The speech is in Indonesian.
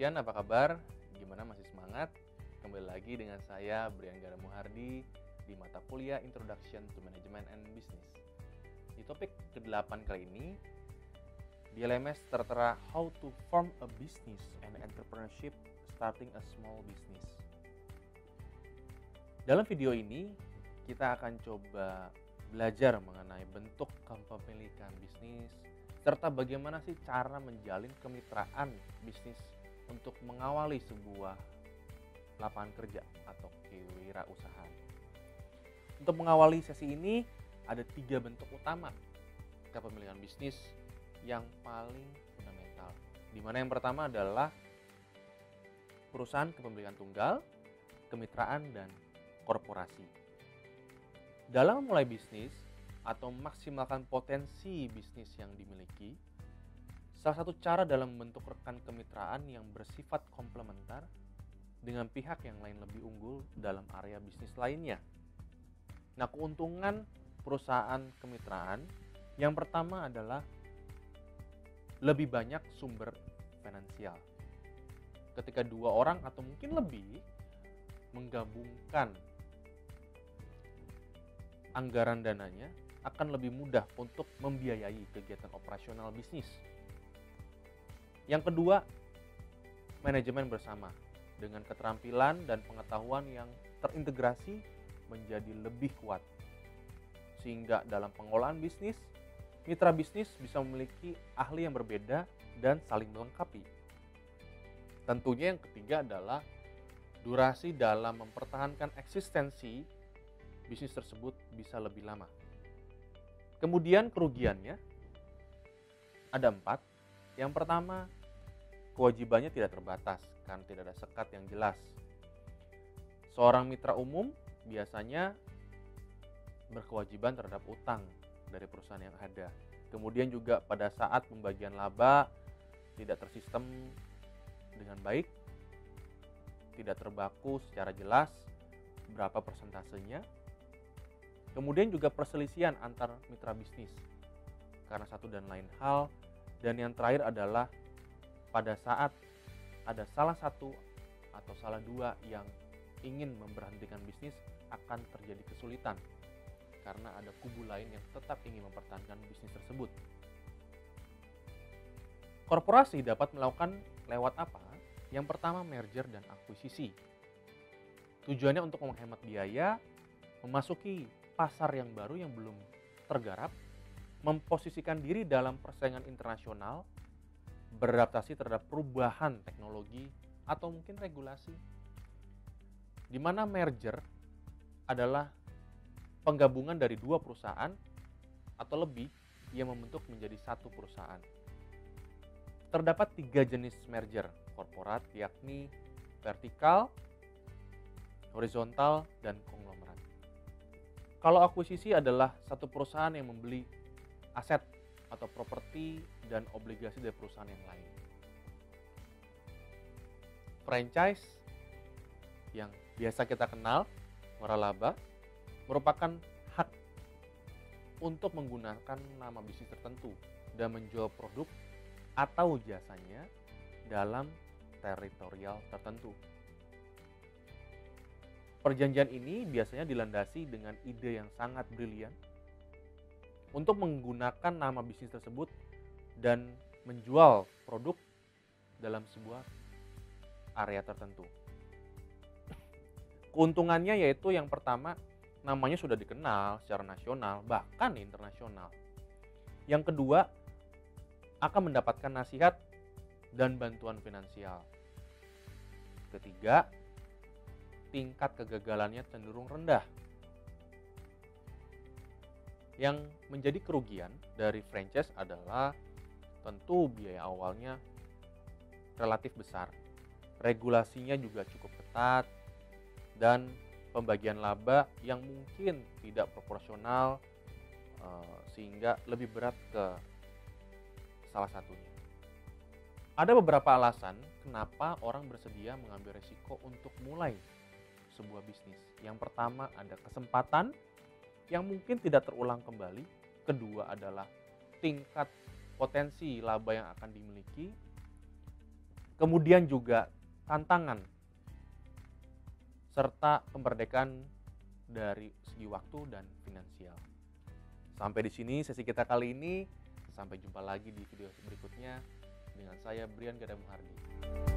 Sian, apa kabar? Gimana, masih semangat? Kembali lagi dengan saya, Brian Gara Muhardi, di mata kuliah Introduction to Management and Business. Di topik ke-8 kali ini, di LMS tertera How to Form a Business and Entrepreneurship Starting a Small Business. Dalam video ini, kita akan coba belajar mengenai bentuk kepemilikan bisnis, serta bagaimana sih cara menjalin kemitraan bisnis untuk mengawali sebuah lapangan kerja atau kewirausahaan. Untuk mengawali sesi ini, ada 3 bentuk utama kepemilikan bisnis yang paling fundamental. Di mana yang pertama adalah perusahaan kepemilikan tunggal, kemitraan, dan korporasi. Dalam memulai bisnis atau maksimalkan potensi bisnis yang dimiliki, salah satu cara dalam membentuk rekan kemitraan yang bersifat komplementer dengan pihak yang lain lebih unggul dalam area bisnis lainnya. Nah, keuntungan perusahaan kemitraan yang pertama adalah lebih banyak sumber finansial. Ketika 2 orang atau mungkin lebih menggabungkan anggaran dananya, akan lebih mudah untuk membiayai kegiatan operasional bisnis. Yang kedua, manajemen bersama dengan keterampilan dan pengetahuan yang terintegrasi menjadi lebih kuat. Sehingga dalam pengolahan bisnis, mitra bisnis bisa memiliki ahli yang berbeda dan saling melengkapi. Tentunya yang ketiga adalah durasi dalam mempertahankan eksistensi bisnis tersebut bisa lebih lama. Kemudian kerugiannya ada 4. Yang pertama, kewajibannya tidak terbatas karena tidak ada sekat yang jelas. Seorang mitra umum biasanya berkewajiban terhadap utang dari perusahaan yang ada. Kemudian juga pada saat pembagian laba tidak tersistem dengan baik, tidak terbaku secara jelas berapa persentasenya. Kemudian juga perselisihan antar mitra bisnis karena satu dan lain hal. Dan yang terakhir adalah pada saat ada salah satu atau salah 2 yang ingin memberhentikan bisnis, akan terjadi kesulitan karena ada kubu lain yang tetap ingin mempertahankan bisnis tersebut. Korporasi dapat melakukan lewat apa? Yang pertama, merger dan akuisisi. Tujuannya untuk menghemat biaya, memasuki pasar yang baru yang belum tergarap, memposisikan diri dalam persaingan internasional, beradaptasi terhadap perubahan teknologi atau mungkin regulasi. Di mana merger adalah penggabungan dari 2 perusahaan atau lebih yang membentuk menjadi satu perusahaan. Terdapat 3 jenis merger korporat, yakni vertikal, horizontal, dan konglomerat. Kalau akuisisi adalah satu perusahaan yang membeli aset atau properti dan obligasi dari perusahaan yang lain. Franchise yang biasa kita kenal, waralaba, merupakan hak untuk menggunakan nama bisnis tertentu dan menjual produk atau jasanya dalam teritorial tertentu. Perjanjian ini biasanya dilandasi dengan ide yang sangat brilian untuk menggunakan nama bisnis tersebut dan menjual produk dalam sebuah area tertentu. Keuntungannya yaitu yang pertama, namanya sudah dikenal secara nasional, bahkan internasional. Yang kedua, akan mendapatkan nasihat dan bantuan finansial. Ketiga, tingkat kegagalannya cenderung rendah. Yang menjadi kerugian dari franchise adalah tentu biaya awalnya relatif besar. Regulasinya juga cukup ketat dan pembagian laba yang mungkin tidak proporsional sehingga lebih berat ke salah satunya. Ada beberapa alasan kenapa orang bersedia mengambil resiko untuk mulai sebuah bisnis. Yang pertama, ada kesempatan yang mungkin tidak terulang kembali. Kedua adalah tingkat potensi laba yang akan dimiliki. kemudian juga tantangan, serta kemerdekaan dari segi waktu dan finansial. Sampai di sini sesi kita kali ini. Sampai jumpa lagi di video berikutnya dengan saya Brian Gada Muhardi.